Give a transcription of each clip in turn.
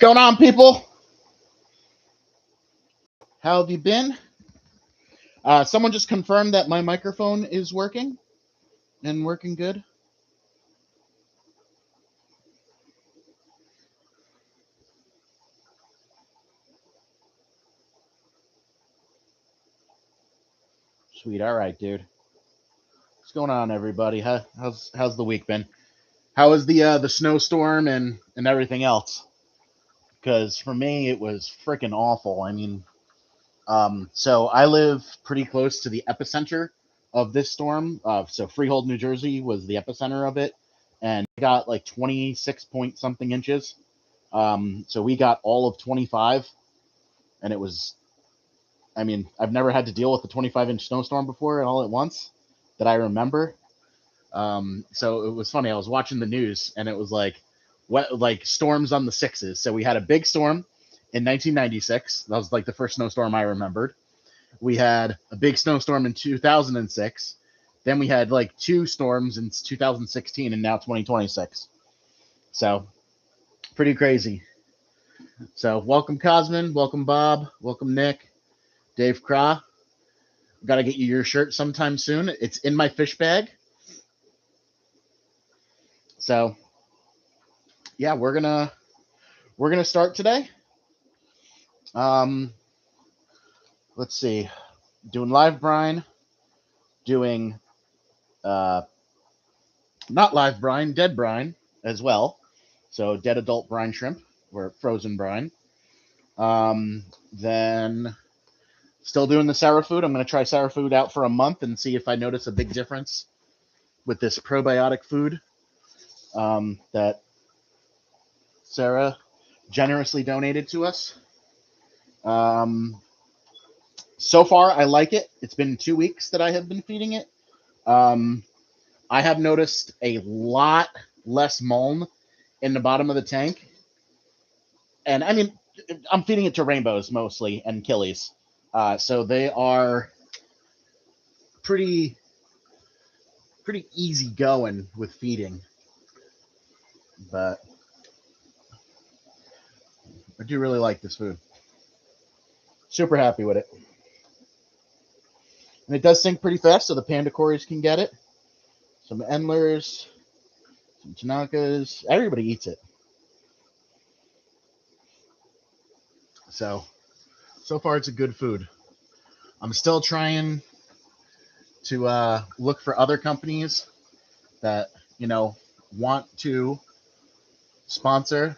going on, people? How have you been? Someone just confirmed that my microphone is working and working good. Sweet. All right, dude. What's going on, everybody? How's the week been? How was the snowstorm and everything else? Because for me, it was freaking awful. I mean, so I live pretty close to the epicenter of this storm. So Freehold, New Jersey was the epicenter of it, and it got like 26 point something inches. So we got all of 25, and it was, I mean, I've never had to deal with a 25-inch snowstorm before all at once that I remember. So it was funny. I was watching the news, and it was like storms on the sixes. So we had a big storm in 1996. That was like the first snowstorm I remembered. We had a big snowstorm in 2006. Then we had like two storms in 2016, and now 2026. So pretty crazy. So welcome, Cosmin. Welcome, Bob. Welcome, Nick. Dave Craw. Got to get you your shirt sometime soon. It's in my fish bag. So yeah, we're gonna start today. Let's see. Doing live brine. Doing not live brine, dead brine as well. So dead adult brine shrimp or frozen brine. Then still doing the sour food. I'm going to try sour food out for a month and see if I notice a big difference with this probiotic food that Sarah generously donated to us. So far, I like it. It's been 2 weeks that I have been feeding it. I have noticed a lot less mulm in the bottom of the tank. And I mean, I'm feeding it to rainbows mostly and killies. So they are pretty easy going with feeding. But I do really like this food. Super happy with it. And it does sink pretty fast, so the panda cories can get it. Some endlers, some Tanakas. Everybody eats it. So far it's a good food. I'm still trying to look for other companies that, want to sponsor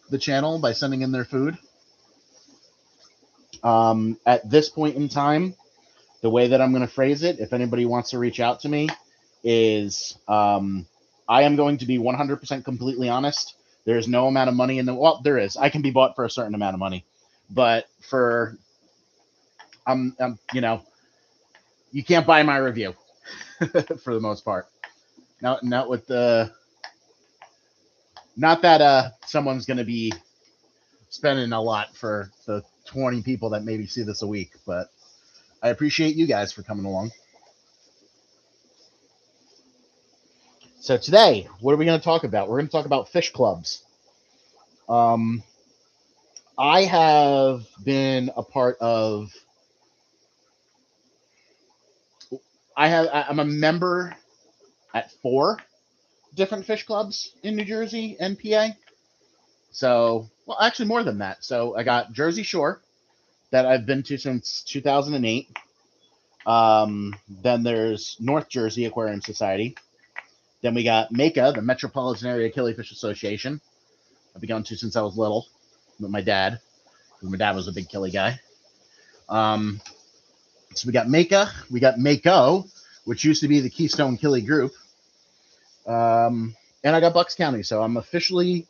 the channel by sending in their food. At this point in time, the way that I'm going to phrase it, if anybody wants to reach out to me, is I am going to be 100% completely honest. There's no amount of money well, there is. I can be bought for a certain amount of money, but for you can't buy my review for the most part. Not with the, not that someone's going to be spending a lot for the 20 people that maybe see this a week, but I appreciate you guys for coming along. So today, what are we going to talk about? We're going to talk about fish clubs. I have been a part of, I'm a member at 4 different fish clubs in New Jersey and PA. So, well, actually more than that. So I got Jersey Shore that I've been to since 2008. Then there's North Jersey Aquarium Society. Then we got MECA, the Metropolitan Area Killifish Association. I've been going to since I was little with my dad, because my dad was a big killie guy. So we got MECA, we got MAKO, which used to be the Keystone Killie Group. And I got Bucks County, so I'm officially,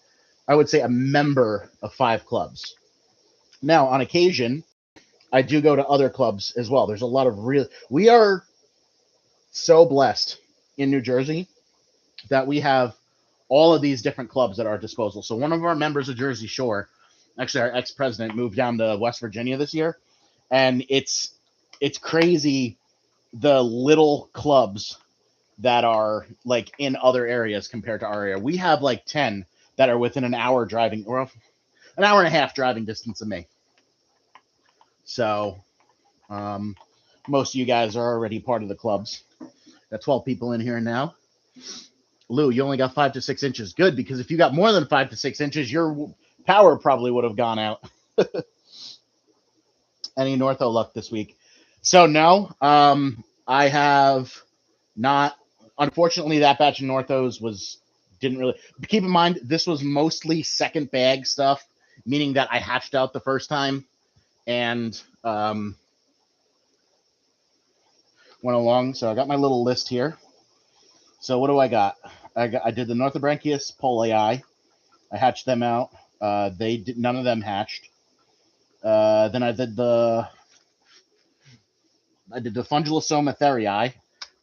I would say, a member of 5 clubs. Now, on occasion, I do go to other clubs as well. There's a lot of we are so blessed in New Jersey that we have all of these different clubs at our disposal. So one of our members of Jersey Shore, actually our ex-president, moved down to West Virginia this year, and it's crazy the little clubs that are like in other areas compared to our area. We have like 10 that are within an hour driving, or an hour and a half driving distance of me. So most of you guys are already part of the clubs. Got 12 people in here now. Lou, you only got 5 to 6 inches. Good, because if you got more than 5 to 6 inches, your power probably would have gone out. Any Northo luck this week? So no, I have not. Unfortunately, that batch of Northos didn't really. Keep in mind, this was mostly second bag stuff, meaning that I hatched out the first time and went along. So I got my little list here. So what do I got? I did the Northobranchius polei. I hatched them out. None of them hatched. Then I did the Fungulosoma therii.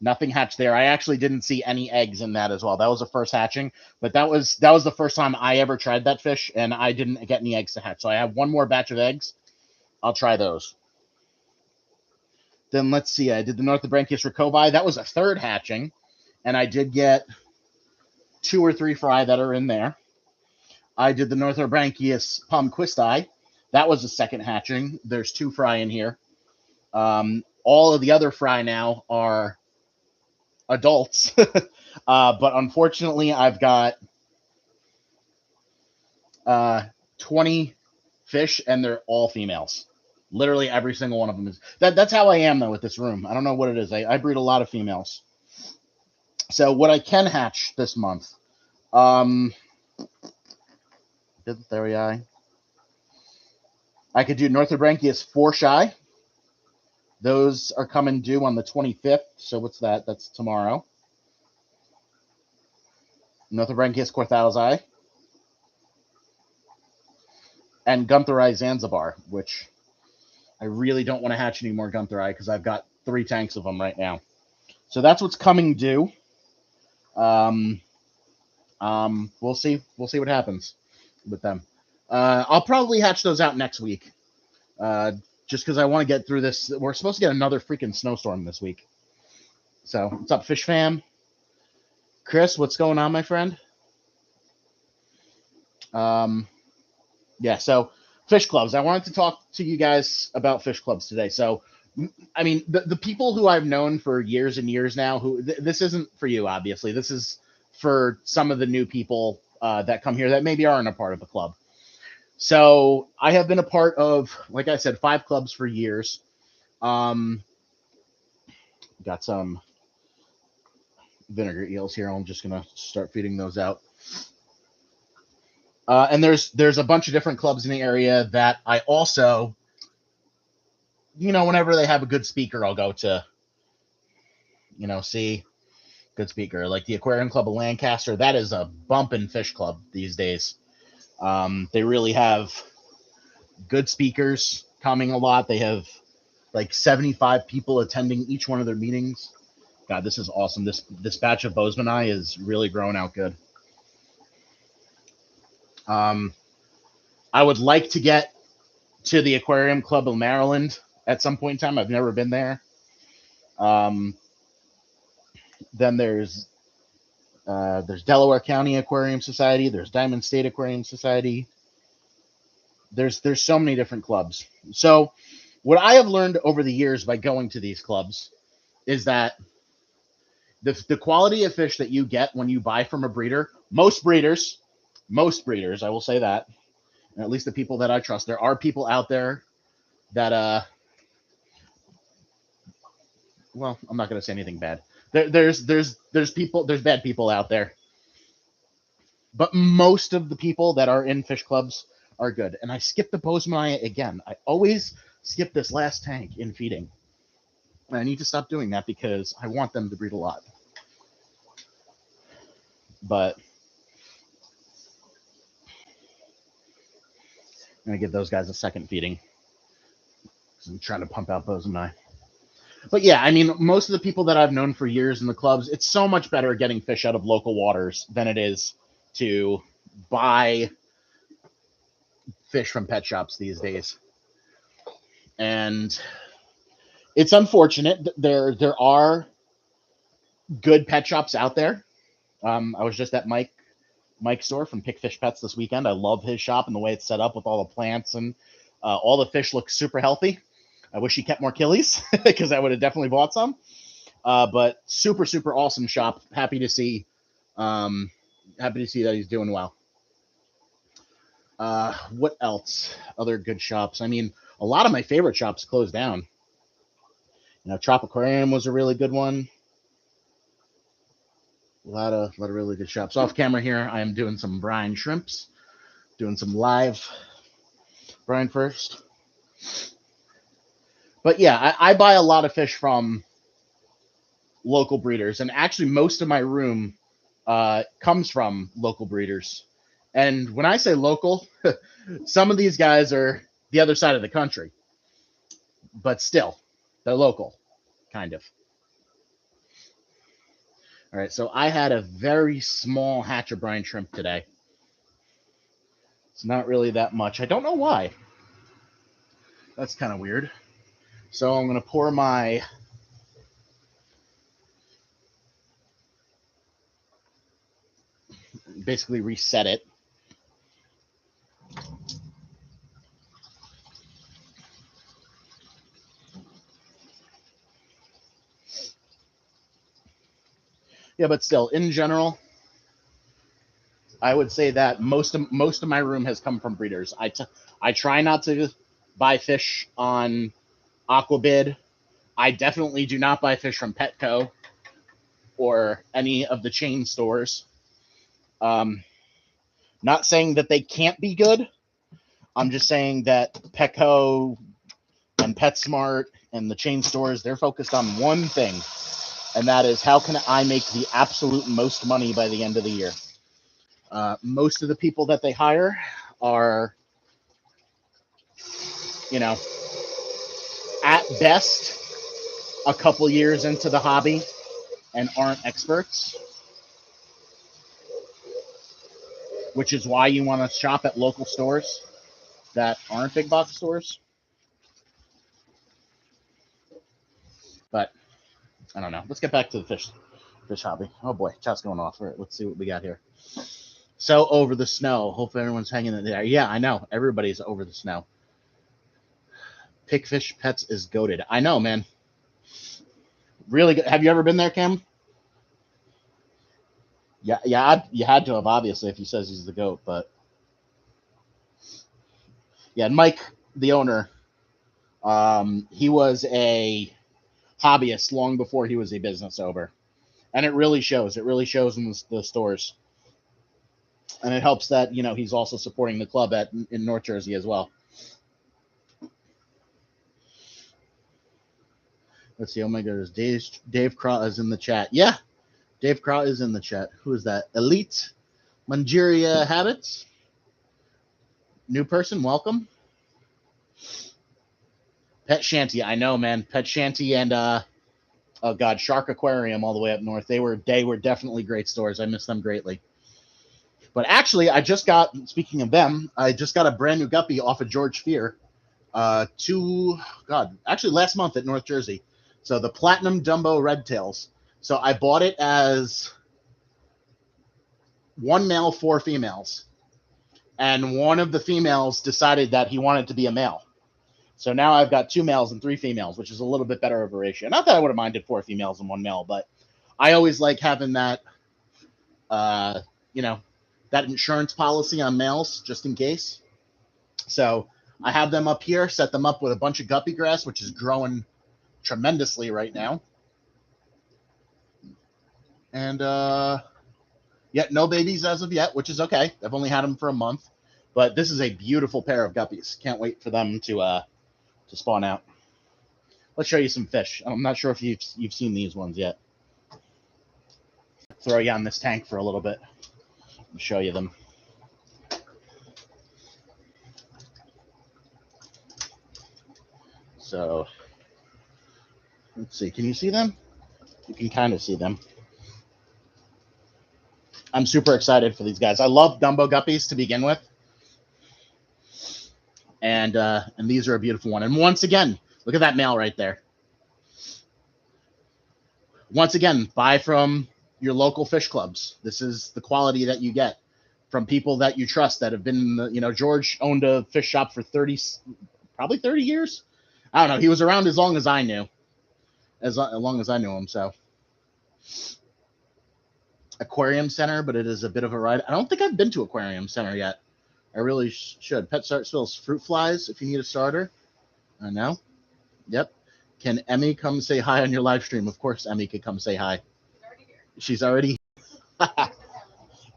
Nothing hatched there. I actually didn't see any eggs in that as well. That was the first hatching, but that was the first time I ever tried that fish, and I didn't get any eggs to hatch. So I have one more batch of eggs. I'll try those. Then let's see. I did the Northobranchius rakovi. That was a third hatching, and I did get 2 or 3 fry that are in there. I did the Northobranchius palmquisti. That was the second hatching. There's 2 fry in here. All of the other fry now are adults, but unfortunately, I've got 20 fish, and they're all females. Literally every single one of them is. That's how I am though with this room. I don't know what it is. I breed a lot of females. So what I can hatch this month, did the therii. I could do Northobranchius 4 shy. Those are coming due on the 25th. So what's that? That's tomorrow. Northobranchius Corthalzi. And Guntheri Zanzibar, which I really don't want to hatch any more Guntheri because I've got 3 tanks of them right now. So that's what's coming due. We'll see. We'll see what happens with them. I'll probably hatch those out next week. Just because I want to get through this. We're supposed to get another freaking snowstorm this week. So, what's up, Fish Fam? Chris, what's going on, my friend? Yeah, so fish clubs. I wanted to talk to you guys about fish clubs today. So, I mean, the people who I've known for years and years now, this isn't for you, obviously. This is for some of the new people that come here that maybe aren't a part of the club. So I have been a part of, like I said, 5 clubs for years. Got some vinegar eels here. I'm just gonna start feeding those out. And there's a bunch of different clubs in the area that I also, whenever they have a good speaker, I'll go to, see good speaker. Like the Aquarium Club of Lancaster, that is a bumpin' fish club these days. They really have good speakers coming a lot. They have like 75 people attending each one of their meetings. God, this is awesome. This batch of Bozemanai is really growing out good. I would like to get to the Aquarium Club of Maryland at some point in time. I've never been there. Then there's Delaware County Aquarium Society. There's Diamond State Aquarium Society. There's so many different clubs. So what I have learned over the years by going to these clubs is that the quality of fish that you get when you buy from a breeder, most breeders, I will say that, and at least the people that I trust, there are people out there that, well, I'm not going to say anything bad. There's bad people out there, but most of the people that are in fish clubs are good. And I skipped the Bozemanai again. I always skip this last tank in feeding. And I need to stop doing that because I want them to breed a lot. But I'm going to give those guys a second feeding. I'm trying to pump out Bozemanai. But yeah, I mean, most of the people that I've known for years in the clubs, it's so much better getting fish out of local waters than it is to buy fish from pet shops these days. And it's unfortunate. There are good pet shops out there. I was just at Mike Mike's store from Pick Fish Pets this weekend. I love his shop and the way it's set up with all the plants, and all the fish look super healthy. I wish he kept more killies because I would have definitely bought some. But super, super awesome shop. Happy to see that he's doing well. What else? Other good shops. I mean, a lot of my favorite shops closed down. Trop Aquarium was a really good one. A lot of really good shops. Off camera here, I am doing some brine shrimps. Doing some live brine first. But yeah, I buy a lot of fish from local breeders, and actually most of my room comes from local breeders. And when I say local, some of these guys are the other side of the country, but still, they're local, kind of. All right, so I had a very small hatch of brine shrimp today. It's not really that much. I don't know why. That's kind of weird. So I'm going to pour my basically reset it. Yeah, but still, in general, I would say that most of my room has come from breeders. I try not to buy fish on Aquabid. I definitely do not buy fish from Petco or any of the chain stores. Not saying that they can't be good. I'm just saying that Petco and PetSmart and the chain stores, they're focused on one thing, and that is how can I make the absolute most money by the end of the year. Most of the people that they hire are, at best, a couple years into the hobby and aren't experts, which is why you want to shop at local stores that aren't big box stores. But I don't know. Let's get back to the fish hobby. Oh boy, chat's going off. All right, let's see what we got here. So over the snow. Hopefully everyone's hanging in there. Yeah, I know. Everybody's over the snow. Pick Fish Pets is goated. I know, man. Really good. Have you ever been there, Cam? Yeah. You had to have, obviously, if he says he's the goat. But yeah, Mike, the owner, he was a hobbyist long before he was a business owner, and it really shows. It really shows in the stores, and it helps that he's also supporting the club in North Jersey as well. Let's see. Oh my goodness, Dave Craw is in the chat. Yeah, Dave Craw is in the chat. Who is that? Elite Mangeria Habits. New person, welcome. Pet Shanty, I know, man. Pet Shanty and oh god, Shark Aquarium all the way up north. They were definitely great stores. I miss them greatly. But actually, speaking of them, I just got a brand new guppy off of George Fear. Actually last month at North Jersey. So the Platinum Dumbo Red Tails. So I bought it as 1 male, 4 females. And one of the females decided that he wanted to be a male. So now I've got 2 males and 3 females, which is a little bit better of a ratio. Not that I would have minded 4 females and 1 male, but I always like having that, that insurance policy on males just in case. So I have them up here, set them up with a bunch of guppy grass, which is growing tremendously right now. And yet no babies as of yet, which is okay. I've only had them for a month, but this is a beautiful pair of guppies. Can't wait for them to spawn out. Let's show you some fish. I'm not sure if you've seen these ones yet. Throw you on this tank for a little bit and show you them. So let's see. Can you see them? You can kind of see them. I'm super excited for these guys. I love Dumbo guppies to begin with. And these are a beautiful one. And once again, look at that male right there. Once again, buy from your local fish clubs. This is the quality that you get. from people that you trust that have been, George owned a fish shop for probably 30 years. I don't know. He was around as long as I knew, as long as I knew him. So Aquarium Center, but it is a bit of a ride. I don't think I've been to Aquarium Center yet. I really should. Pet Start spills fruit flies if you need a starter. I know. Yep. Can Emmy come say hi on your live stream? Of course, Emmy could come say hi. She's already.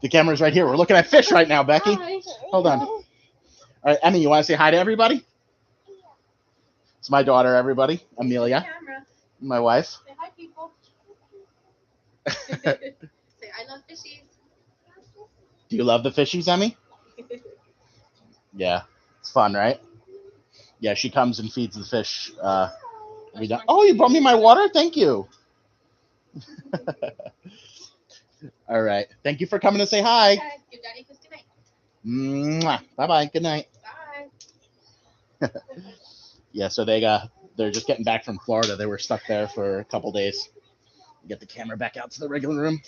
The camera's right here. We're looking at fish right now, Becky. Hi. Hold on. All right, Emmy, you want to say hi to everybody? It's my daughter, everybody. Amelia. My wife. Say hi, people. Say, I love fishies. Do you love the fishies, Emmy? Yeah. It's fun, right? Yeah, she comes and feeds the fish. Oh, you brought me my water? Thank you. All right. Thank you for coming to say hi. Okay. Give Daddy a kiss goodnight. Bye-bye. Good night. Bye. Yeah, so they're just getting back from Florida. They were stuck there for a couple days. Get the camera back out to the regular room.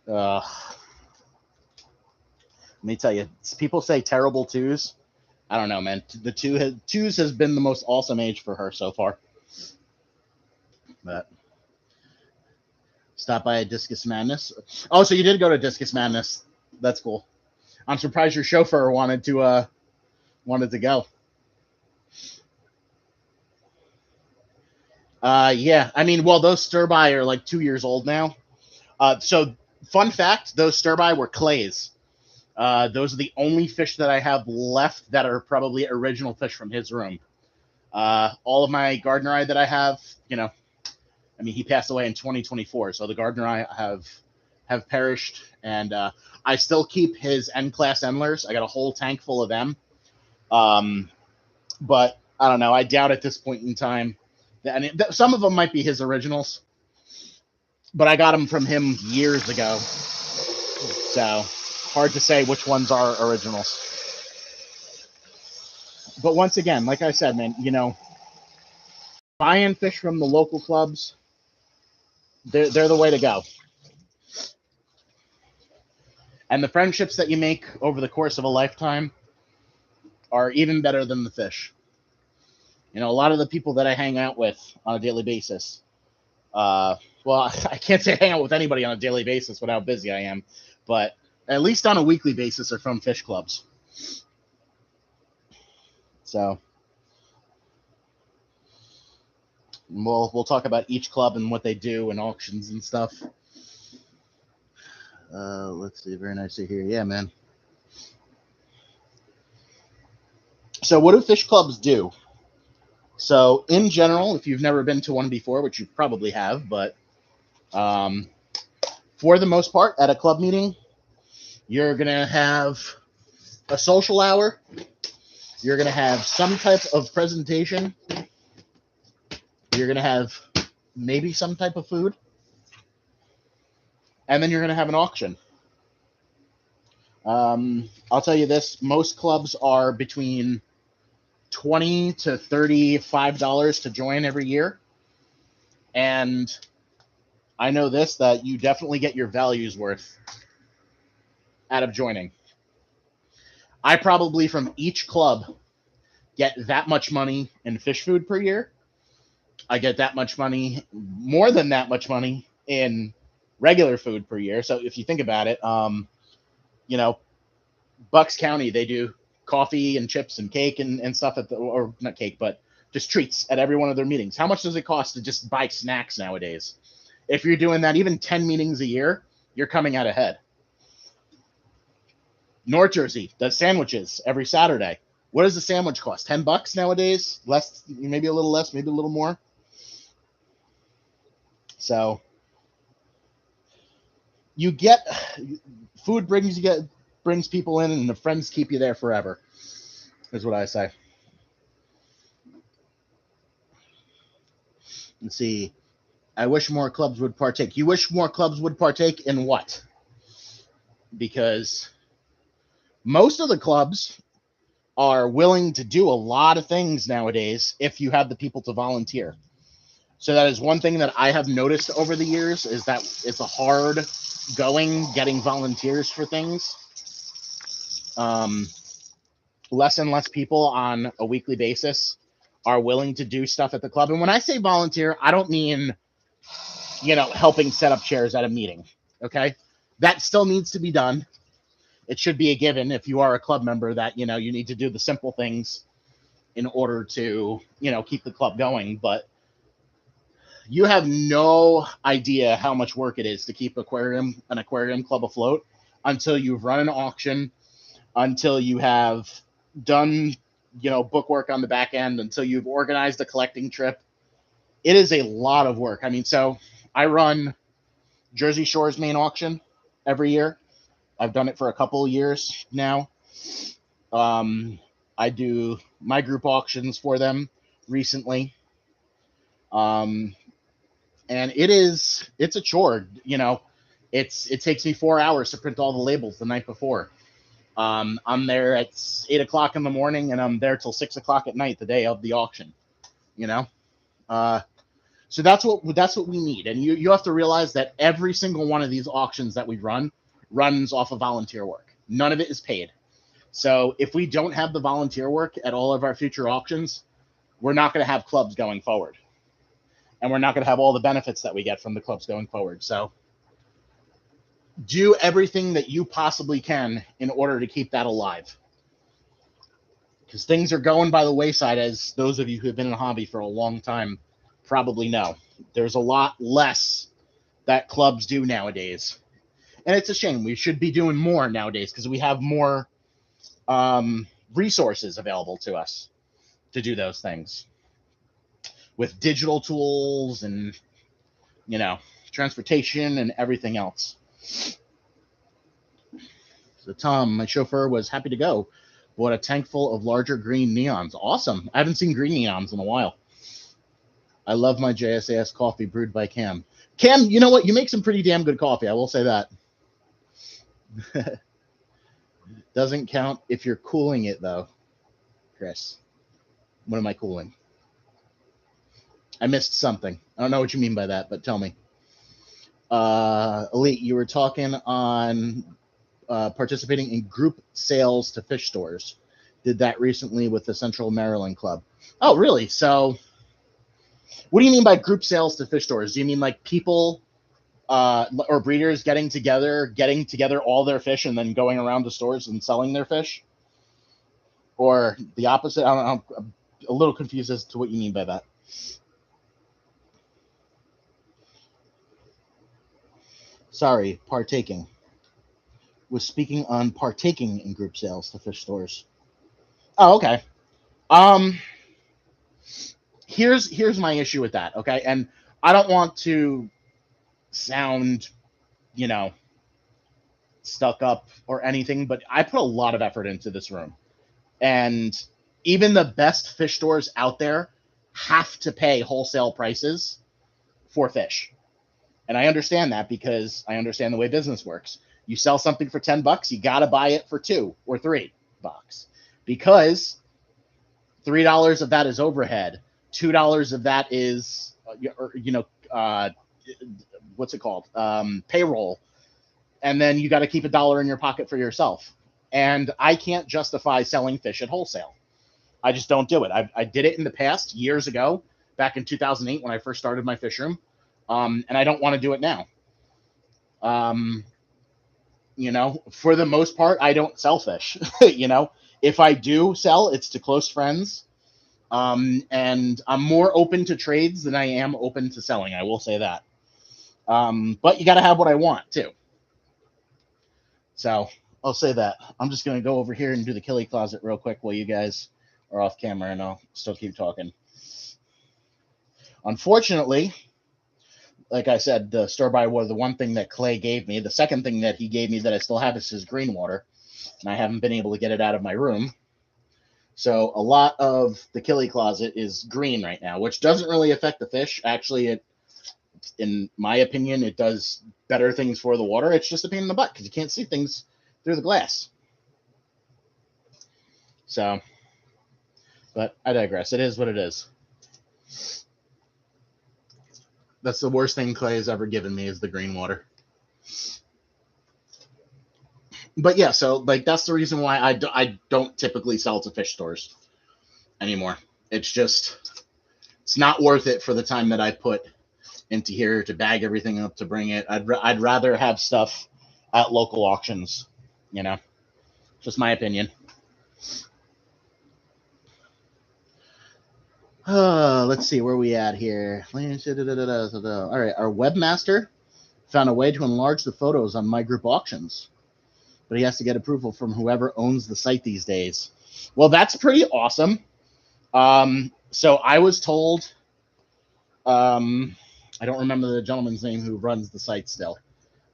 Let me tell you, people say terrible twos. I don't know, man. The twos has been the most awesome age for her so far. But stop by at Discus Madness. Oh, so you did go to Discus Madness. That's cool. I'm surprised your chauffeur wanted to go. Yeah. I mean, well, those stir-by are like 2 years old now. So fun fact, those stir-by were clays. Those are the only fish that I have left that are probably original fish from his room. All of my Gardnerite that I have, I mean, he passed away in 2024, so the Gardnerite have perished, and I still keep his N-class Endlers. I got a whole tank full of them. But I don't know. I doubt at this point in time. Some of them might be his originals, but I got them from him years ago. So hard to say which ones are originals. But once again, like I said, man, buying fish from the local clubs, they're the way to go. And the friendships that you make over the course of a lifetime are even better than the fish. A lot of the people that I hang out with on a daily basis, well, I can't say I hang out with anybody on a daily basis with how busy I am, but at least on a weekly basis are from fish clubs. So we'll talk about each club and what they do and auctions and stuff. Let's see, very nice to hear. Yeah, man. So what do fish clubs do? So in general, if you've never been to one before, which you probably have, but for the most part, at a club meeting, you're going to have a social hour. You're going to have some type of presentation. You're going to have maybe some type of food. And then you're going to have an auction. I'll tell you this. Most clubs are between $20 to $35 to join every year. And I know this, that you definitely get your value's worth out of joining. I probably from each club get that much money in fish food per year. I get that much money, more than that much money in regular food per year. So if you think about it, Bucks County, they do coffee and chips and cake and stuff or not cake, but just treats at every one of their meetings. How much does it cost to just buy snacks nowadays? If you're doing that, even 10 meetings a year, you're coming out ahead. North Jersey does sandwiches every Saturday. What does a sandwich cost? $10 nowadays? Less, maybe a little less, maybe a little more. So you get food brings people in, and the friends keep you there forever, is what I say. Let's see. I wish more clubs would partake. You wish more clubs would partake in what? Because most of the clubs are willing to do a lot of things nowadays if you have the people to volunteer. So that is one thing that I have noticed over the years, is that it's a hard going getting volunteers for things. Less and less people on a weekly basis are willing to do stuff at the club. And when I say volunteer, I don't mean, helping set up chairs at a meeting. Okay. That still needs to be done. It should be a given if you are a club member that, you need to do the simple things in order to, keep the club going. But you have no idea how much work it is to keep an aquarium club afloat until you've run an auction, until you have done, book work on the back end, until you've organized a collecting trip. It is a lot of work. I mean, so I run Jersey Shore's main auction every year. I've done it for a couple of years now. I do my group auctions for them recently. And it's a chore, it takes me 4 hours to print all the labels the night before. I'm there at 8 o'clock in the morning, and I'm there till 6 o'clock at night the day of the auction. So that's what we need. And you have to realize that every single one of these auctions that we runs off of volunteer work. None of it is paid. So if we don't have the volunteer work at all of our future auctions, we're not going to have clubs going forward. And we're not going to have all the benefits that we get from the clubs going forward. So do everything that you possibly can in order to keep that alive. Because things are going by the wayside, as those of you who have been in a hobby for a long time probably know. There's a lot less that clubs do nowadays. And it's a shame. We should be doing more nowadays because we have more resources available to us to do those things. With digital tools and, transportation and everything else. So Tom, my chauffeur, was happy to go. Bought a tank full of larger green neons. Awesome. I haven't seen green neons in a while. I love my JSAS coffee brewed by Cam. Cam, you know what? You make some pretty damn good coffee. I will say that. Doesn't count if you're cooling it, though. Chris, what am I cooling? I missed something. I don't know what you mean by that, but tell me. Elite, you were talking on participating in group sales to fish stores. Did that recently with the Central Maryland Club. Oh, really? So what do you mean by group sales to fish stores? Do you mean like people or breeders getting together all their fish and then going around to stores and selling their fish? Or the opposite? I don't know. I'm a little confused as to what you mean by that. Sorry, partaking. Was speaking on partaking in group sales to fish stores. Oh, okay. Here's my issue with that, okay? And I don't want to sound, stuck up or anything, but I put a lot of effort into this room. And even the best fish stores out there have to pay wholesale prices for fish. And I understand that because I understand the way business works. You sell something for $10, you got to buy it for $2 or $3 because $3 of that is overhead. $2 of that is, what's it called? Payroll. And then you got to keep $1 in your pocket for yourself. And I can't justify selling fish at wholesale. I just don't do it. I did it in the past years ago, back in 2008 when I first started my fish room. And I don't want to do it now. For the most part, I don't sell fish. If I do sell, it's to close friends. And I'm more open to trades than I am open to selling. I will say that. But you got to have what I want too. So I'll say that. I'm just going to go over here and do the killie closet real quick while you guys are off camera, and I'll still keep talking. Unfortunately, like I said, the store-buy was the one thing that Clay gave me. The second thing that he gave me that I still have is his green water, and I haven't been able to get it out of my room. So a lot of the killie closet is green right now, which doesn't really affect the fish. Actually, in my opinion, it does better things for the water. It's just a pain in the butt because you can't see things through the glass. So, but I digress. It is what it is. That's the worst thing Clay has ever given me is the green water. But yeah, so like that's the reason why I don't typically sell to fish stores anymore. It's just it's not worth it for the time that I put into here to bag everything up to bring it. I'd rather have stuff at local auctions, you know. Just my opinion. Let's see where we at here. All right, our webmaster found a way to enlarge the photos on my group auctions, but he has to get approval from whoever owns the site these days. Well, that's pretty awesome. So I was told, I don't remember the gentleman's name who runs the site still,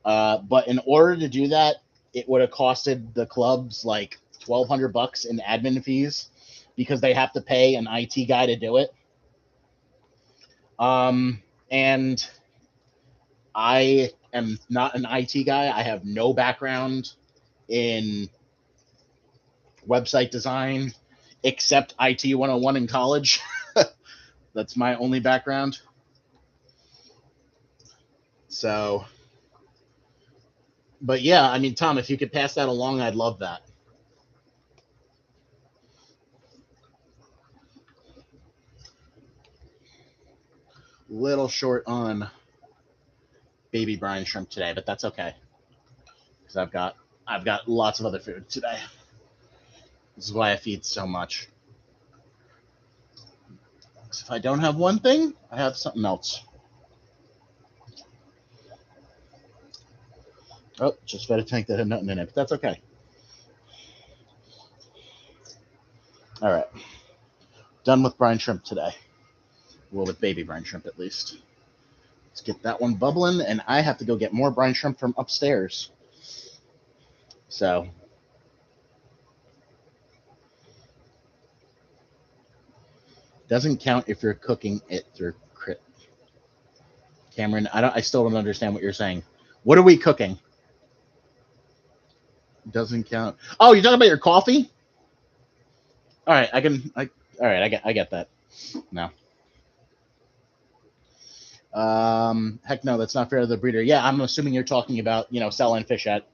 but in order to do that, it would have costed the clubs like $1,200 in admin fees because they have to pay an IT guy to do it. And I am not an IT guy. I have no background in website design except IT 101 in college. That's my only background. So, but yeah, I mean, Tom, if you could pass that along, I'd love that. Little short on baby brine shrimp today, but that's okay because I've got lots of other food today. This is why I feed so much. If I don't have one thing, I have something else. Oh, just fed a tank that had nothing in it, but that's okay. All right. Done with brine shrimp today. Well, with baby brine shrimp at least. Let's get that one bubbling, and I have to go get more brine shrimp from upstairs. So, doesn't count if you're cooking it through crit. Cameron, I still don't understand what you're saying. What are we cooking? Doesn't count. Oh, you're talking about your coffee? All right, all right, I get that. No. Heck no, that's not fair to the breeder. Yeah, I'm assuming you're talking about, selling fish at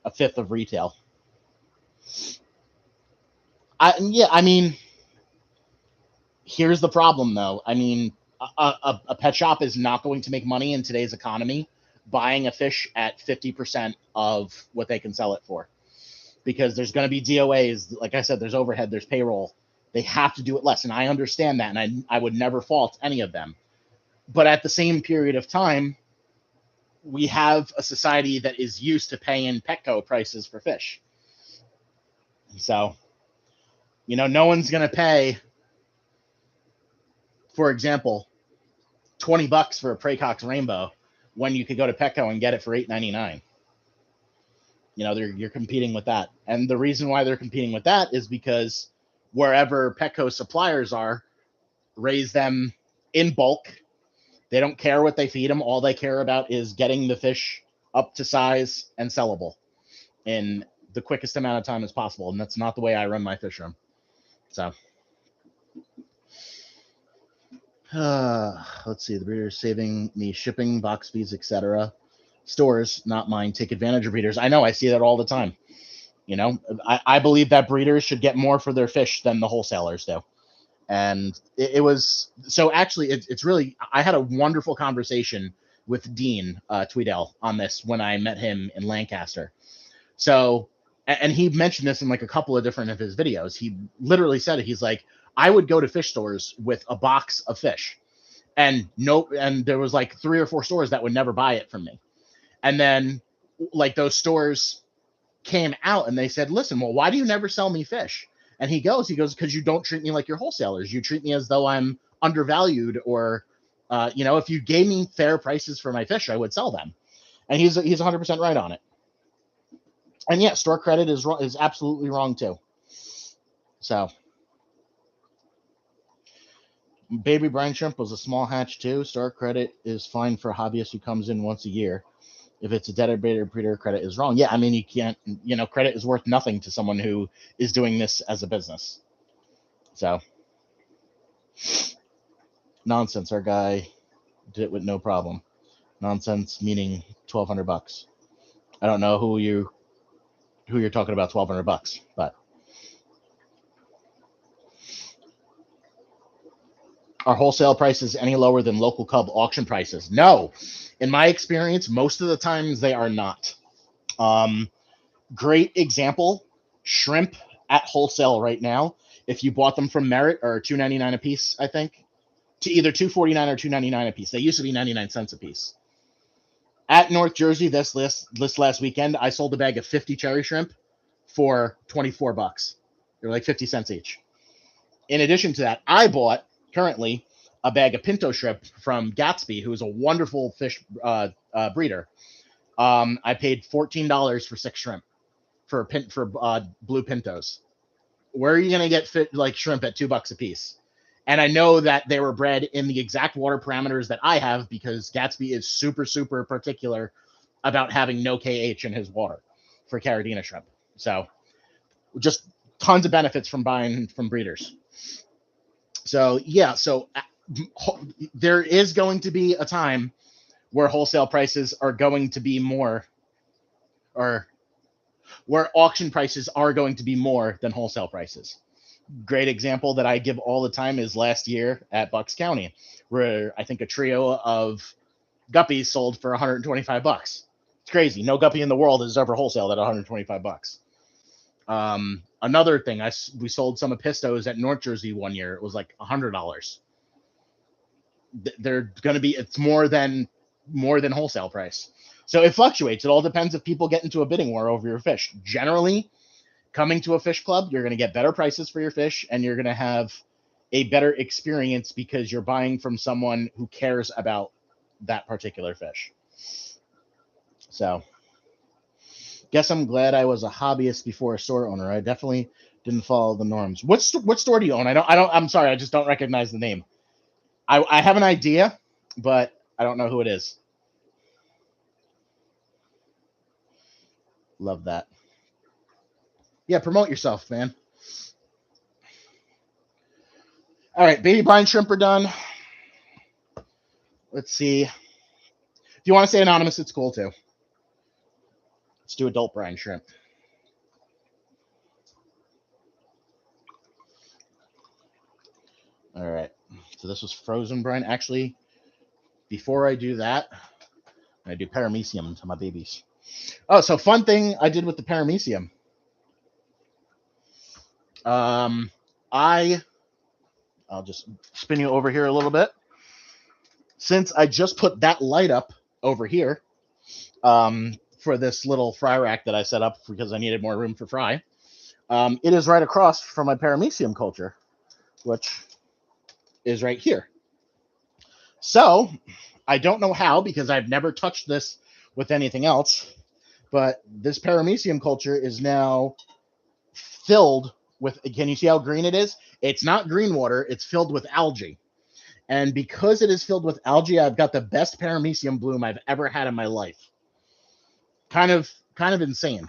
a fifth of retail. I mean, here's the problem though. I mean, a pet shop is not going to make money in today's economy buying a fish at 50% of what they can sell it for, because there's going to be DOAs. Like I said, there's overhead, there's payroll. They have to do it less, and I understand that, and I would never fault any of them. But at the same period of time, we have a society that is used to paying Petco prices for fish. So, no one's going to pay, for example, $20 for a Pracox Rainbow when you could go to Petco and get it for $8.99. You're competing with that. And the reason why they're competing with that is because wherever Petco suppliers are, raise them in bulk. They don't care what they feed them. All they care about is getting the fish up to size and sellable in the quickest amount of time as possible. And that's not the way I run my fish room. So, let's see. The breeder is saving me shipping, box fees, etc. Stores, not mine, take advantage of breeders. I know. I see that all the time. I believe that breeders should get more for their fish than the wholesalers do. And it was so actually it's really, I had a wonderful conversation with Dean Tweedale on this when I met him in Lancaster. So, and he mentioned this in like a couple of different of his videos. He literally said it. He's like, I would go to fish stores with a box of fish, and there was like 3 or 4 stores that would never buy it from me. And then like those stores came out and they said, listen, well, why do you never sell me fish? And he goes, because you don't treat me like your wholesalers. You treat me as though I'm undervalued, or, if you gave me fair prices for my fish, I would sell them. And he's 100% right on it. And yeah, store credit is absolutely wrong too. So, baby brine shrimp was a small hatch too. Store credit is fine for a hobbyist who comes in once a year. If it's a dedicated breeder, credit is wrong. Yeah, I mean, you can't, credit is worth nothing to someone who is doing this as a business. So, nonsense. Our guy Did it with no problem. Nonsense meaning $1,200. I don't know who you're talking about $1,200, but are wholesale prices any lower than local cub auction prices? No. In my experience, most of the times they are not. Great example, shrimp at wholesale right now, if you bought them from Merit, are $2.99 a piece, I think. To either $2.49 or $2.99 a piece. They used to be 99 cents a piece. At North Jersey this last weekend, I sold a bag of 50 cherry shrimp for $24. They're like 50 cents each. In addition to that, I bought currently a bag of pinto shrimp from Gatsby, who is a wonderful fish breeder. I paid $14 for 6 shrimp for blue pintos. Where are you going to get like shrimp at $2 a piece? And I know that they were bred in the exact water parameters that I have because Gatsby is super, super particular about having no KH in his water for Caridina shrimp. So just tons of benefits from buying from breeders. So yeah, so there is going to be a time where wholesale prices are going to be more, or where auction prices are going to be more than wholesale prices. Great example that I give all the time is last year at Bucks County, where I think a trio of guppies sold for $125. It's crazy. No guppy in the world is ever wholesaled at $125. Another thing, we sold some Epistos at North Jersey one year. It was like $100. They're going to be, it's more than wholesale price. So it fluctuates. It all depends if people get into a bidding war over your fish. Generally, coming to a fish club, you're going to get better prices for your fish, and you're going to have a better experience because you're buying from someone who cares about that particular fish. So, guess I'm glad I was a hobbyist before a store owner. I definitely didn't follow the norms. What store do you own? I'm sorry, I just don't recognize the name. I have an idea, but I don't know who it is. Love that. Yeah, promote yourself, man. All right, baby brine shrimp are done. Let's see. If you want to say anonymous, it's cool too. Let's do adult brine shrimp. All right. So this was frozen brine. Actually, before I do that, I do paramecium to my babies. Oh, so fun thing I did with the paramecium. I'll just spin you over here a little bit. Since I just put that light up over here for this little fry rack that I set up because I needed more room for fry, it is right across from my paramecium culture, which is right here. So I don't know how because I've never touched this with anything else, but this paramecium culture is now filled with, can you see how green it is? It's not green water, it's filled with algae. And because it is filled with algae, I've got the best paramecium bloom I've ever had in my life. Kind of insane.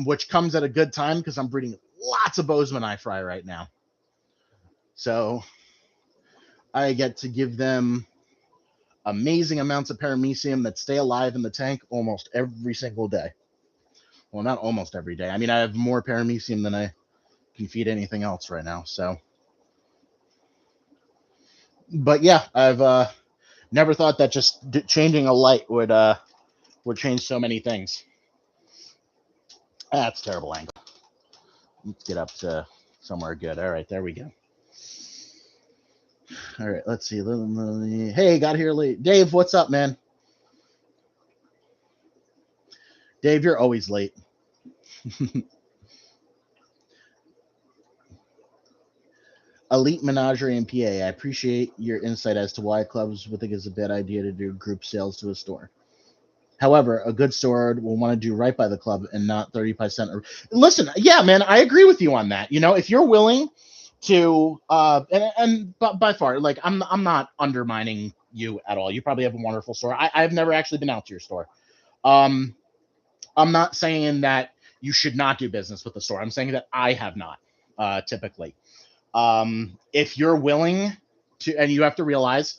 Which comes at a good time because I'm breeding lots of Bozeman eye fry right now. So I get to give them amazing amounts of paramecium that stay alive in the tank almost every single day. Well, not almost every day. I mean, I have more paramecium than I can feed anything else right now. So, but yeah, I've never thought that just changing a light would change so many things. That's terrible angle. Let's get up to somewhere good. All right, there we go. All right, let's see. Hey, got here late. Dave, what's up, man? Dave, you're always late. Elite Menagerie and PA. I appreciate your insight as to why clubs would think it's a bad idea to do group sales to a store. However, a good store will want to do right by the club and not 30%. Listen, yeah, man, I agree with you on that. You know, if you're willing to, and by far, like I'm not undermining you at all. You probably have a wonderful store. I've never actually been out to your store. I'm not saying that you should not do business with the store. I'm saying that I have not, typically. If you're willing to, and you have to realize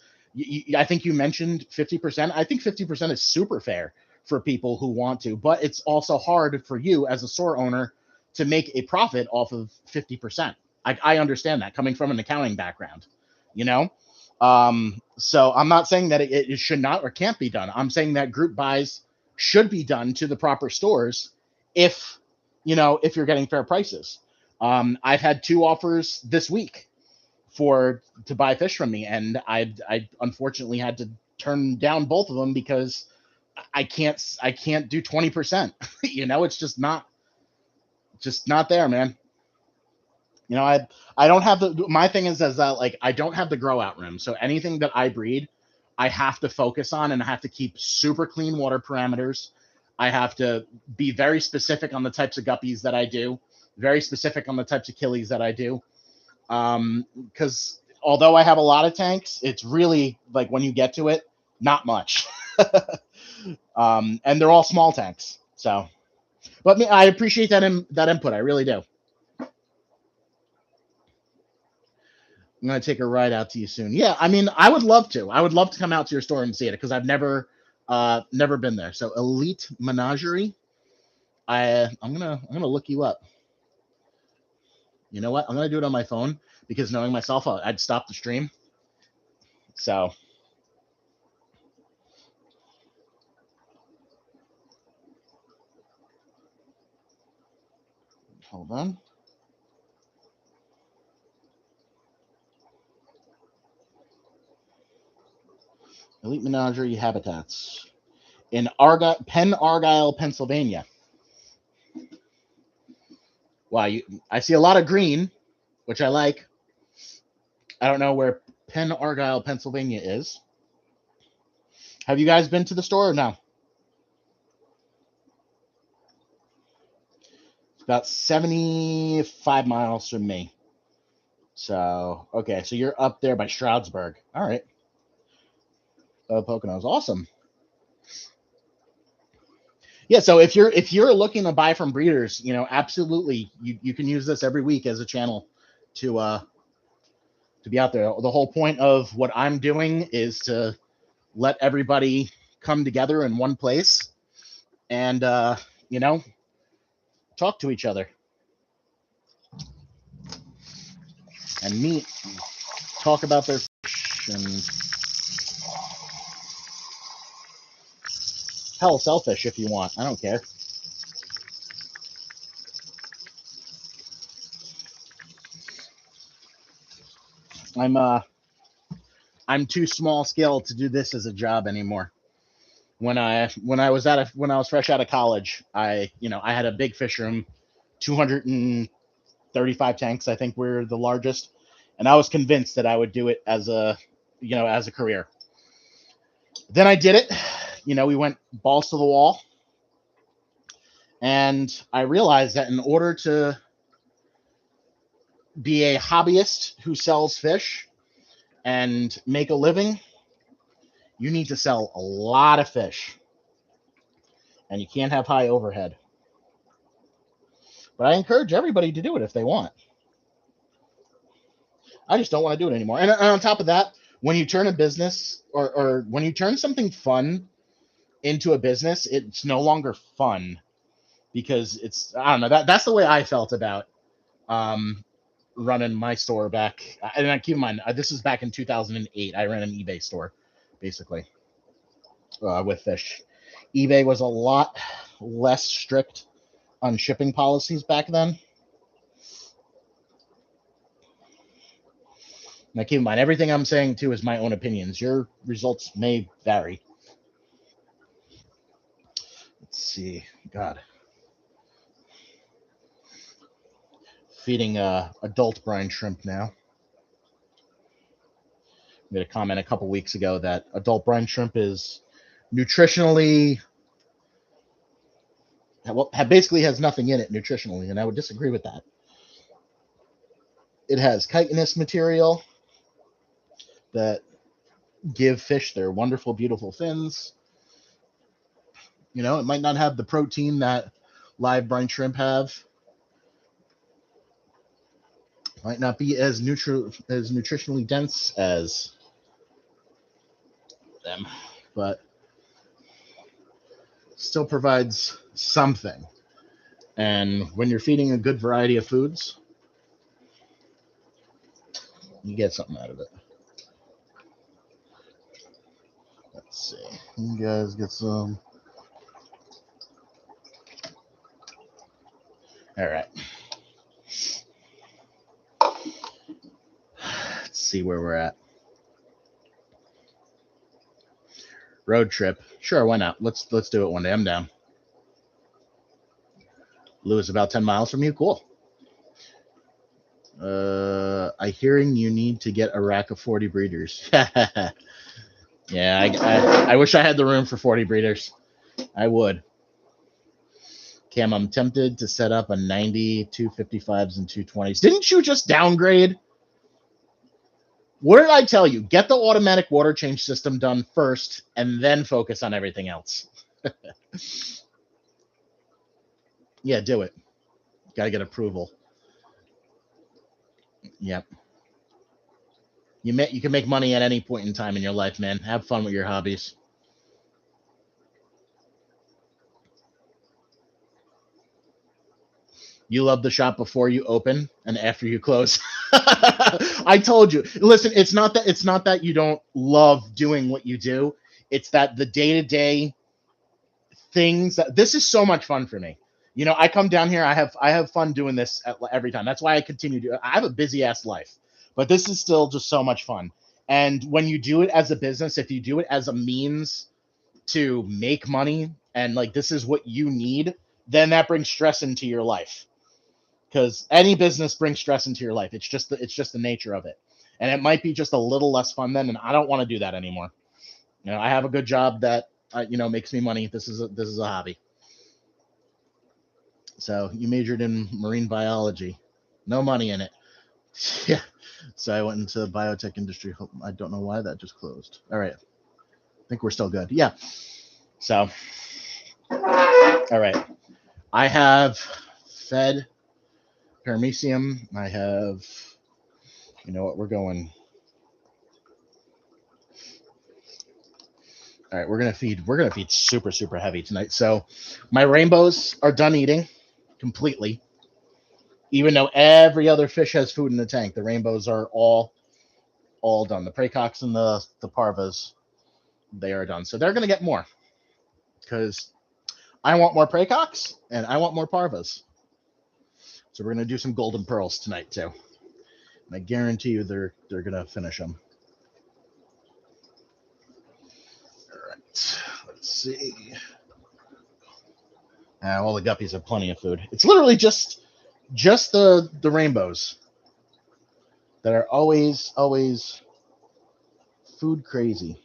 I think you mentioned 50%. I think 50% is super fair for people who want to, but it's also hard for you as a store owner to make a profit off of 50%. I understand that coming from an accounting background, you know? So I'm not saying that it should not or can't be done. I'm saying that group buys should be done to the proper stores if, if you're getting fair prices. I've had 2 offers this week to buy fish from me, and I unfortunately had to turn down both of them because I can't do 20%. It's just not there, man. I don't have my thing is that like I don't have the grow out room. So anything that I breed, I have to focus on, and I have to keep super clean water parameters. I have to be very specific on the types of guppies that I do, very specific on the types of killies that I do. Because although I have a lot of tanks, it's really like when you get to it, not much. And they're all small tanks. So, but I appreciate that input. I really do. I'm gonna take a ride out to you soon. Yeah, I mean, I would love to. I would love to come out to your store and see it because I've never been there. So Elite Menagerie. I'm gonna look you up. You know what? I'm gonna do it on my phone because knowing myself, I'd stop the stream. So hold on. Elite Menagerie Habitats in Penn Argyle, Pennsylvania. Wow, I see a lot of green, which I like. I don't know where Penn Argyle, Pennsylvania is. Have you guys been to the store or no? It's about 75 miles from me. So, okay, so you're up there by Stroudsburg. All right. Poconos, awesome. Yeah, so if you're looking to buy from breeders, absolutely, you can use this every week as a channel to be out there. The whole point of what I'm doing is to let everybody come together in one place and talk to each other and meet, and talk about their fish, and hell, selfish if you want. I don't care. I'm too small scale to do this as a job anymore. When I was fresh out of college, I had a big fish room, 235 tanks. I think we're the largest, and I was convinced that I would do it as a career. Then I did it. We went balls to the wall, and I realized that in order to be a hobbyist who sells fish and make a living, you need to sell a lot of fish, and you can't have high overhead. But I encourage everybody to do it if they want. I just don't want to do it anymore. And on top of that, when you turn a business or when you turn something fun into a business, it's no longer fun because I don't know, that's the way I felt about running my store back. And I keep in mind, this is back in 2008. I ran an eBay store, basically, with fish. eBay was a lot less strict on shipping policies back then. Now, keep in mind, everything I'm saying too is my own opinions. Your results may vary. Let's see. God. Feeding adult brine shrimp now. I made a comment a couple weeks ago that adult brine shrimp is nutritionally, well, basically has nothing in it nutritionally, and I would disagree with that. It has chitinous material that give fish their wonderful, beautiful fins. It might not have the protein that live brine shrimp have. Might not be as nutritionally dense as them, but still provides something. And when you're feeding a good variety of foods, you get something out of it. Let's see. You guys get some. All right. Let's see where we're at. Road trip. Sure, why not? Let's do it one day. I'm down. Lou is about 10 miles from you. Cool. I hearing you need to get a rack of 40 breeders. Yeah, I wish I had the room for 40 breeders. I would. Cam, I'm tempted to set up a 90, 255s, and 220s. Didn't you just downgrade? What did I tell you? Get the automatic water change system done first, and then focus on everything else. Yeah, do it. Got to get approval. Yep. You can make money at any point in time in your life, man. Have fun with your hobbies. You love the shop before you open and after you close. I told you. Listen, it's not that you don't love doing what you do. It's that the day-to-day things that this is so much fun for me. You know, I come down here, I have fun doing this every time. That's why I continue to. I have a busy ass life, but this is still just so much fun. And when you do it as a business, if you do it as a means to make money and like this is what you need, then that brings stress into your life. Because any business brings stress into your life. It's just the nature of it. And it might be just a little less fun then, and I don't want to do that anymore. You know, I have a good job that makes me money. This is a hobby. So you majored in marine biology, no money in it. Yeah. So I went into the biotech industry. I don't know why that just closed. All right, I think we're still good. Yeah. So, all right, I have fed paramecium. I have, you know what, we're going. All right, we're gonna feed super super heavy tonight. So my rainbows are done eating completely. Even though every other fish has food in the tank, the rainbows are all done. The praecox and the parvas, they are done. So they're gonna get more because I want more praecox and I want more parvas. So we're gonna do some golden pearls tonight too. And I guarantee you they're gonna finish them. All right, let's see. All the guppies have plenty of food. It's literally just the rainbows that are always food crazy.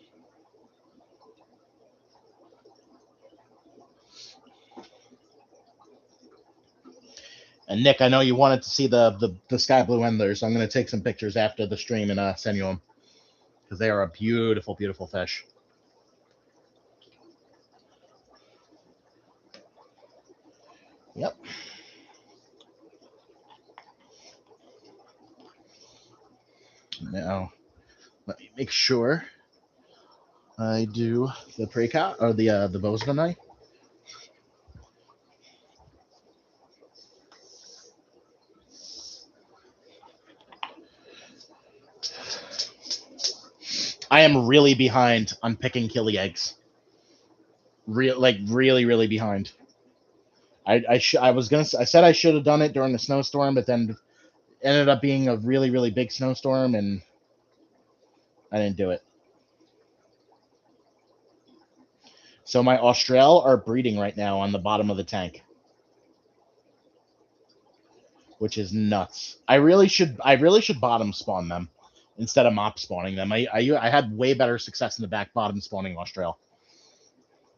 And Nick, I know you wanted to see the sky blue endlers. So I'm going to take some pictures after the stream and send you them because they are a beautiful, beautiful fish. Yep. Now, let me make sure I do the precot or the bosunite. I am really behind on picking killie eggs. Really, really behind. I said I should have done it during the snowstorm, but then ended up being a really, really big snowstorm, and I didn't do it. So my Austral are breeding right now on the bottom of the tank, which is nuts. I really should bottom spawn them instead of mop spawning them. I had way better success in the back bottom spawning Austral.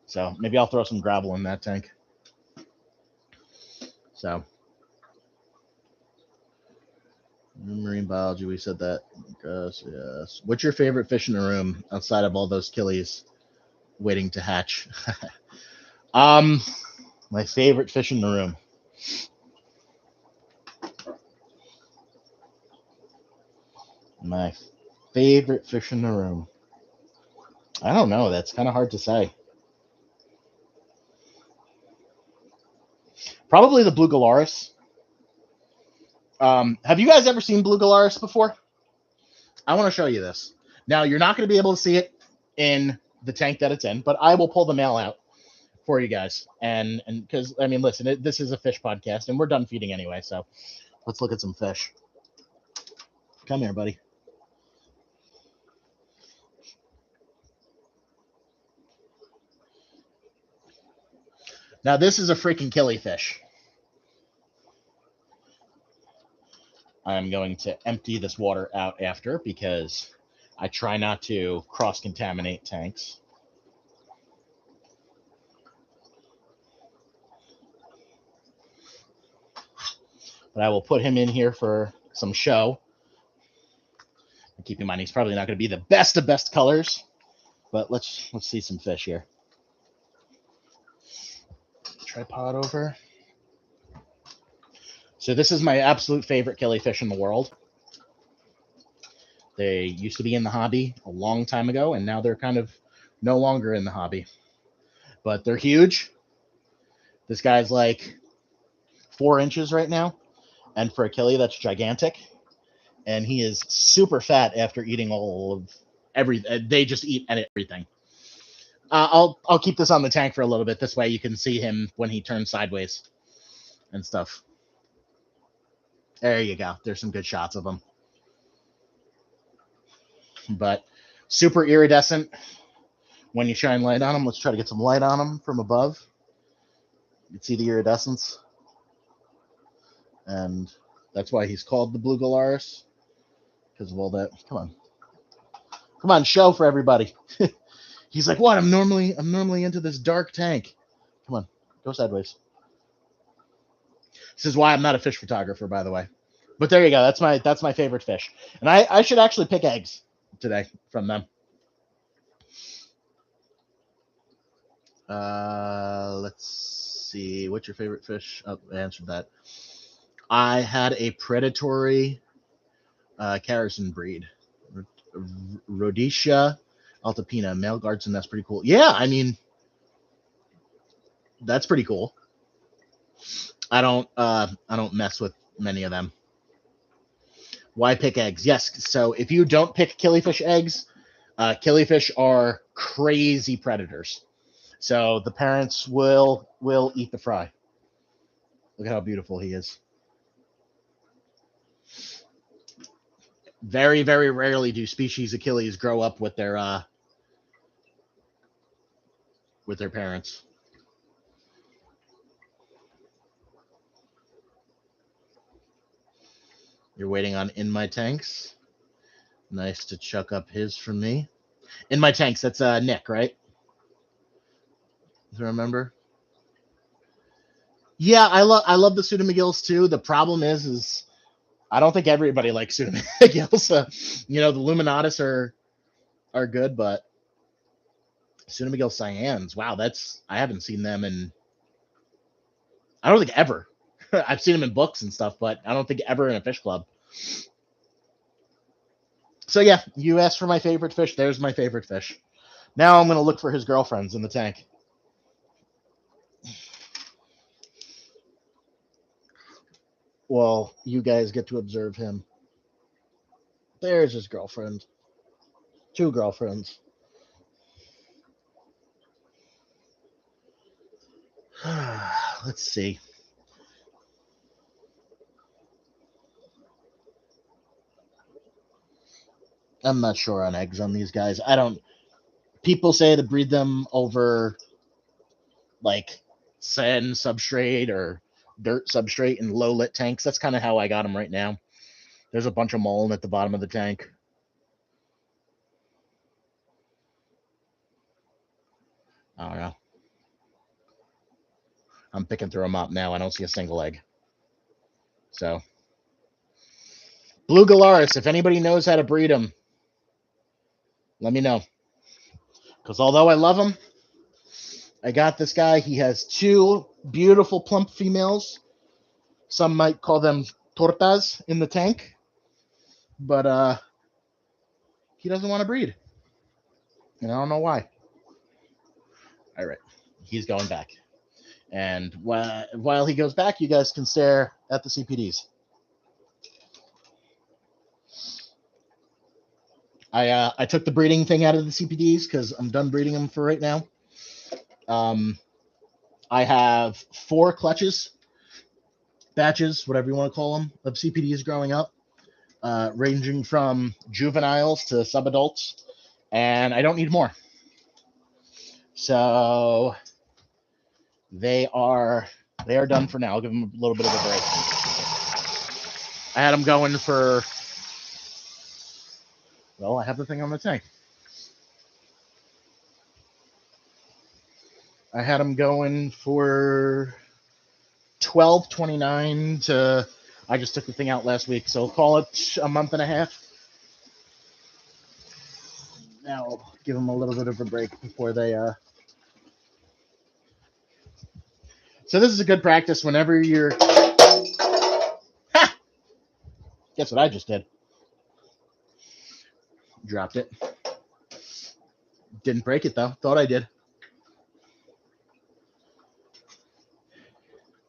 So maybe I'll throw some gravel in that tank. So marine biology, we said that. Yes. What's your favorite fish in the room outside of all those killies waiting to hatch? um, my favorite fish in the room. My favorite fish in the room. I don't know. That's kind of hard to say. Probably the blue Galaris. Have you guys ever seen blue Galaris before? I want to show you this. Now, you're not going to be able to see it in the tank that it's in, but I will pull the male out for you guys. And because, I mean, listen, this is a fish podcast, and we're done feeding anyway, so let's look at some fish. Come here, buddy. Now, this is a freaking killifish. I'm going to empty this water out after because I try not to cross-contaminate tanks. But I will put him in here for some show. Keep in mind, he's probably not going to be the best of best colors, but let's see some fish here. Tripod over. So this is my absolute favorite killifish in the world. They used to be in the hobby a long time ago, and now they're kind of no longer in the hobby. But they're huge. This guy's like 4 inches right now, and for a killie, that's gigantic. And he is super fat after eating all of everything. They just eat everything. I'll keep this on the tank for a little bit. This way you can see him when he turns sideways and stuff. There you go. There's some good shots of him. But super iridescent when you shine light on him. Let's try to get some light on him from above. You can see the iridescence. And that's why he's called the blue Galaris. Because of all that. Come on, show for everybody. He's like, what? I'm normally into this dark tank. Come on, go sideways. This is why I'm not a fish photographer, by the way. But there you go. That's my favorite fish. And I should actually pick eggs today from them. Let's see. What's your favorite fish? Oh, I answered that. I had a predatory Carrison breed. Rhodesia Altipina, male guardsman. That's pretty cool. Yeah, I mean, that's pretty cool. I don't mess with many of them. Why pick eggs? Yes. So if you don't pick killifish eggs, killifish are crazy predators. So the parents will eat the fry. Look at how beautiful he is. Very, very rarely do species Achilles grow up with their parents. You're waiting on In My Tanks. Nice to chuck up his from me. In My Tanks, that's Nick, right? Do you remember? Yeah, I love the pseudomcgills too. The problem is I don't think everybody likes pseudomcgills. The Luminatus are good, but pseudomcgill cyans, wow, I haven't seen them in, I don't think ever. I've seen them in books and stuff, but I don't think ever in a fish club. So yeah, you asked for my favorite fish. There's my favorite fish. Now I'm going to look for his girlfriends in the tank. Well, you guys get to observe him. There's his girlfriend. 2 girlfriends. Let's see. I'm not sure on eggs on these guys. People say to breed them over like sand substrate or dirt substrate in low lit tanks. That's kind of how I got them right now. There's a bunch of mullen at the bottom of the tank. I don't know. I'm picking through them up now. I don't see a single egg. So, blue Galaris, if anybody knows how to breed them, let me know. Because although I love him, I got this guy. He has 2 beautiful plump females. Some might call them tortas in the tank. But he doesn't want to breed. And I don't know why. All right. He's going back. And while he goes back, you guys can stare at the CPDs. I took the breeding thing out of the CPDs because I'm done breeding them for right now. I have 4 clutches, batches, whatever you want to call them, of CPDs growing up, ranging from juveniles to subadults, and I don't need more. So they are done for now. I'll give them a little bit of a break. I had them going for, well, I have the thing on the tank. I had them going for 12.29 to, I just took the thing out last week, so call it a month and a half. Now I'll give them a little bit of a break before they So this is a good practice whenever you're ha! Guess what I just did? Dropped it. Didn't break it though. Thought I did.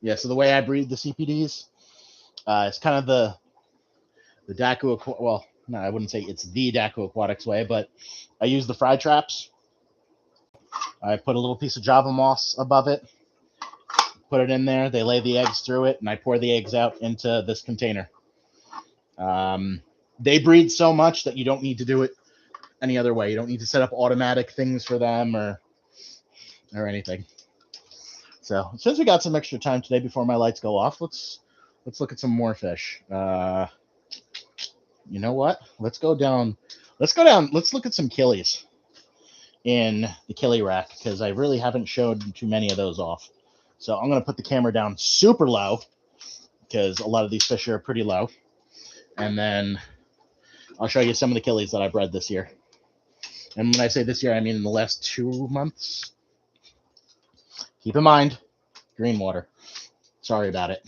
Yeah, so the way I breed the CPDs, it's kind of the Daku, well, no, I wouldn't say it's the Daku Aquatics way, but I use the fry traps. I put a little piece of Java moss above it, put it in there, they lay the eggs through it, and I pour the eggs out into this container. They breed so much that you don't need to do it any other way. You don't need to set up automatic things for them or anything. So since we got some extra time today before my lights go off, let's look at some more fish. You know what? Let's go down. Let's look at some killies in the killie rack because I really haven't showed too many of those off. So I'm going to put the camera down super low because a lot of these fish are pretty low. And then I'll show you some of the killies that I've bred this year. And when I say this year, I mean in the last 2 months. Keep in mind, green water. Sorry about it.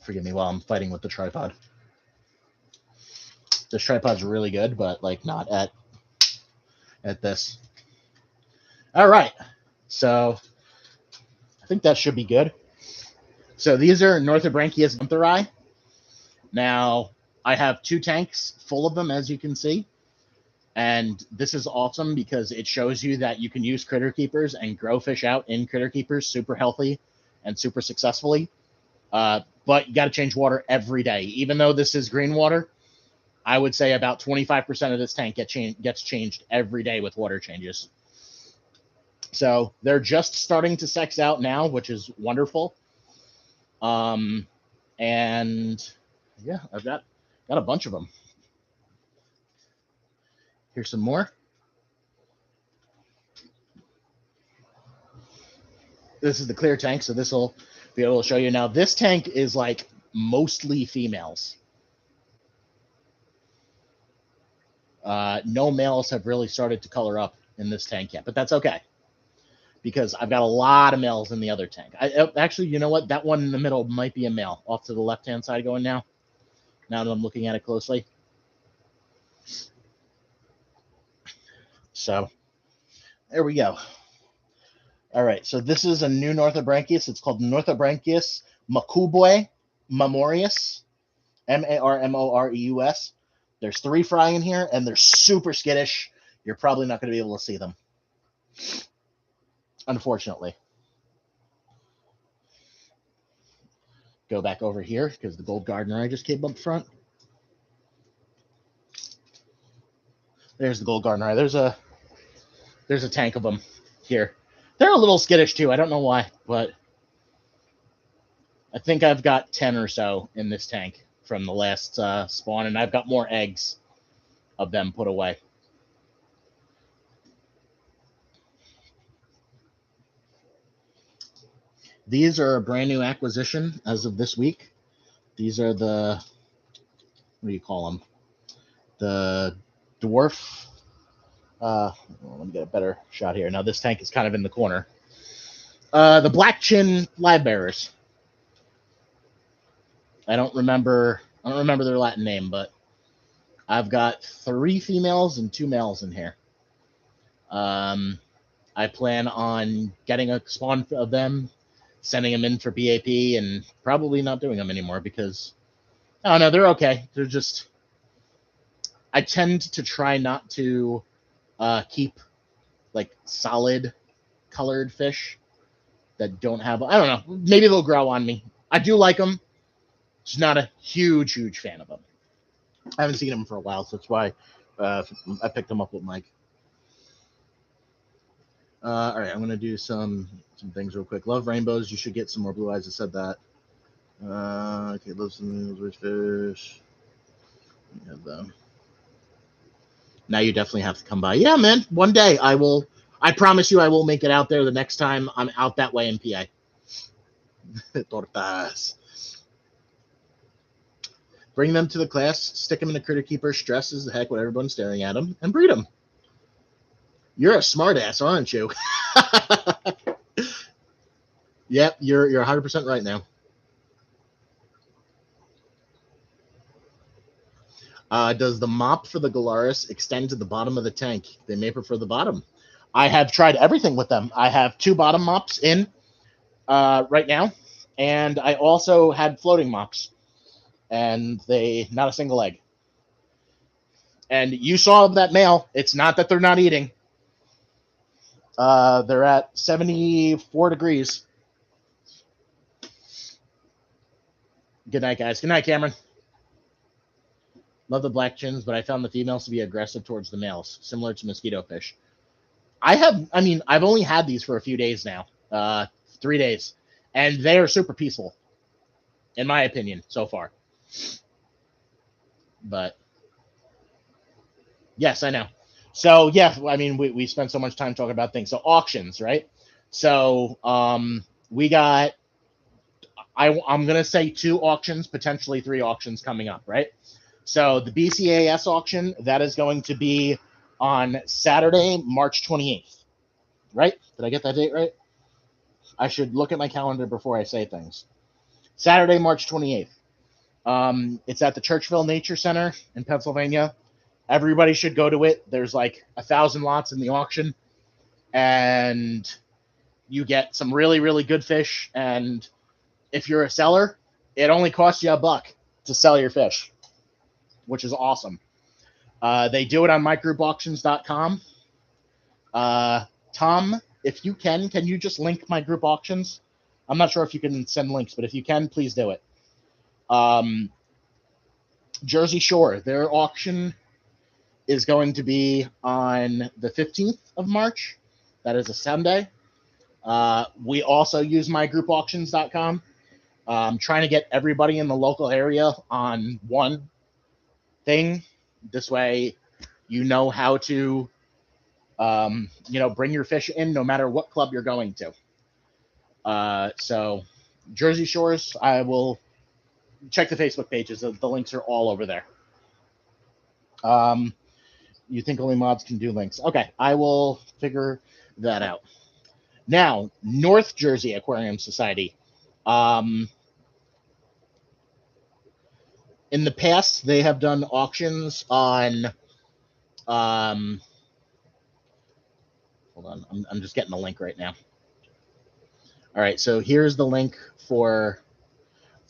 Forgive me while I'm fighting with the tripod. This tripod's really good, but like not at this. All right, so I think that should be good. So these are Northobranchius guntherei. Now I have 2 tanks full of them, as you can see, and this is awesome because it shows you that you can use critter keepers and grow fish out in critter keepers super healthy and super successfully. But you got to change water every day. Even though this is green water, I would say about 25% of this tank gets changed every day with water changes. So they're just starting to sex out now, which is wonderful. And yeah, I've got a bunch of them. Here's some more. This is the clear tank, so this will be able to show you. Now, this tank is like mostly females. No males have really started to color up in this tank yet, but that's okay because I've got a lot of males in the other tank. Actually, you know what? That one in the middle might be a male off to the left-hand side going now. Now that I'm looking at it closely. So there we go. All right, so this is a new Northobranchius. It's called Northobranchius macuboi mamorius, Marmoreus. There's 3 fry in here, and they're super skittish. You're probably not going to be able to see them, unfortunately. Go back over here because the gold gardener I just came up front. There's the gold gardener. There's a tank of them here. They're a little skittish too. I don't know why, but I think I've got 10 or so in this tank from the last spawn, and I've got more eggs of them put away. These are a brand new acquisition as of this week. These are the, what do you call them? The dwarf. Let me get a better shot here. Now this tank is kind of in the corner. The black chin live bearers. I don't remember their Latin name, but I've got 3 females and 2 males in here. I plan on getting a spawn of them, sending them in for BAP, and probably not doing them anymore because I don't know, they're okay. They're just, I tend to try not to keep like solid colored fish that don't have, I don't know, maybe they'll grow on me. I do like them, just not a huge fan of them. I haven't seen them for a while, so that's why I picked them up with Mike. All right, I'm gonna do some things real quick. Love rainbows. You should get some more blue eyes. I said that. Okay, love some rich fish. We have them. Now you definitely have to come by. Yeah, man. One day I will. I promise you, I will make it out there the next time I'm out that way in PA. Tortas. Bring them to the class. Stick them in a critter keeper. Stresses the heck with everyone staring at them, and breed them. You're a smartass, aren't you? Yep, you're 100% right now. Does the mop for the Galaris extend to the bottom of the tank? They may prefer the bottom. I have tried everything with them. I have 2 bottom mops in right now, and I also had floating mops, and they not a single egg. And you saw that male. It's not that they're not eating. They're at 74 degrees. Good night, guys. Good night, Cameron. Love the black chins, but I found the females to be aggressive towards the males, similar to mosquito fish. I've only had these for a few days now, 3 days, and they are super peaceful, in my opinion, so far. But yes, I know. So yeah, I mean, we spent so much time talking about things. So auctions, right? So we got, I'm gonna say 2 auctions, potentially 3 auctions coming up, right? So the BCAS auction, that is going to be on Saturday, March 28th, right? Did I get that date right? I should look at my calendar before I say things. Saturday, March 28th. It's at the Churchville Nature Center in Pennsylvania. Everybody should go to it. There's like 1,000 lots in the auction, and you get some really good fish. And if you're a seller, it only costs you $1 to sell your fish, which is awesome. They do it on mygroupauctions.com. Tom, if you can you just link my group auctions? I'm not sure if you can send links, but if you can, please do it. Jersey Shore, their auction is going to be on the 15th of March. That is a Sunday. We also use mygroupauctions.com. I'm trying to get everybody in the local area on one thing. This way, you know how to, bring your fish in no matter what club you're going to. So, Jersey Shores, I will check the Facebook pages. The links are all over there. You think only mods can do links? Okay, I will figure that out. Now, North Jersey Aquarium Society. In the past, they have done auctions on. Hold on, I'm just getting the link right now. All right, so here's the link for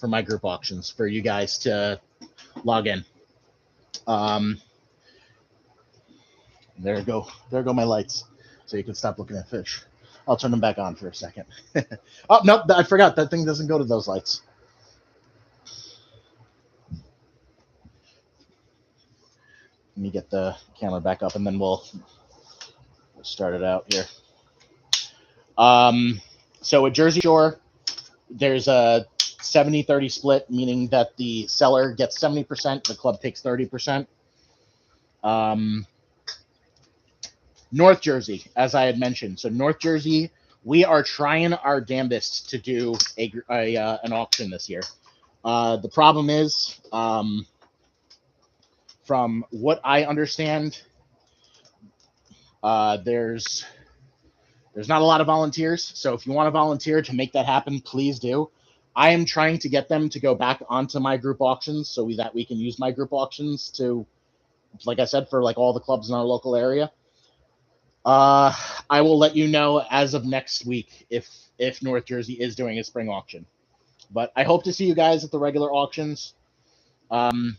my group auctions for you guys to log in. There go my lights, so you can stop looking at fish. I'll turn them back on for a second. Oh no, I forgot that thing doesn't go to those lights. Let me get the camera back up, and then we'll start it out here. So at Jersey Shore, there's a 70-30 split, meaning that the seller gets 70%, the club takes 30%. North Jersey, as I had mentioned. So North Jersey, we are trying our damnedest to do an auction this year. The problem is, from what I understand, there's not a lot of volunteers. So if you want to volunteer to make that happen, please do. I am trying to get them to go back onto my group auctions so that we can use my group auctions to, like I said, for like all the clubs in our local area. I will let you know as of next week if North Jersey is doing a spring auction. But I hope to see you guys at the regular auctions. BCAS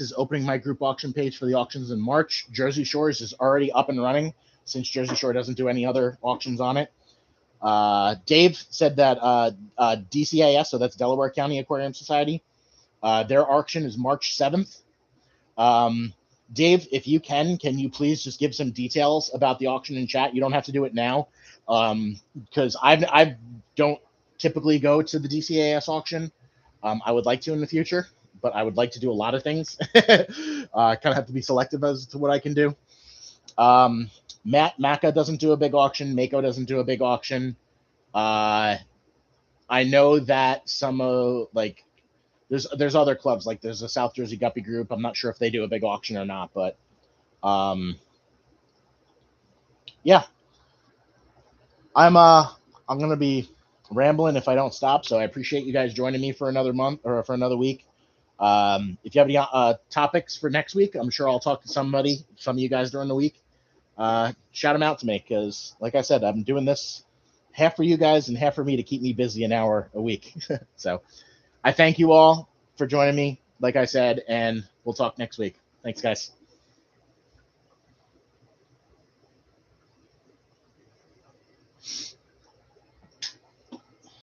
is opening my group auction page for the auctions in March. Jersey Shores is already up and running since Jersey Shore doesn't do any other auctions on it. Dave said that DCAS, so that's Delaware County Aquarium Society, their auction is March 7th. Dave, if you can you please just give some details about the auction in chat? You don't have to do it now, because I don't typically go to the DCAS auction. I would like to in the future, but I would like to do a lot of things. I kind of have to be selective as to what I can do. Maca doesn't do a big auction. Mako doesn't do a big auction. I know that some like there's other clubs, like there's a South Jersey Guppy group. I'm not sure if they do a big auction or not, but yeah, I'm gonna be rambling if I don't stop. So I appreciate you guys joining me for another month or for another week. If you have any topics for next week, I'm sure I'll talk to some of you guys during the week. Shout them out to me, because like I said, I'm doing this half for you guys and half for me to keep me busy an hour a week. So I thank you all for joining me, like I said, and we'll talk next week. Thanks, guys.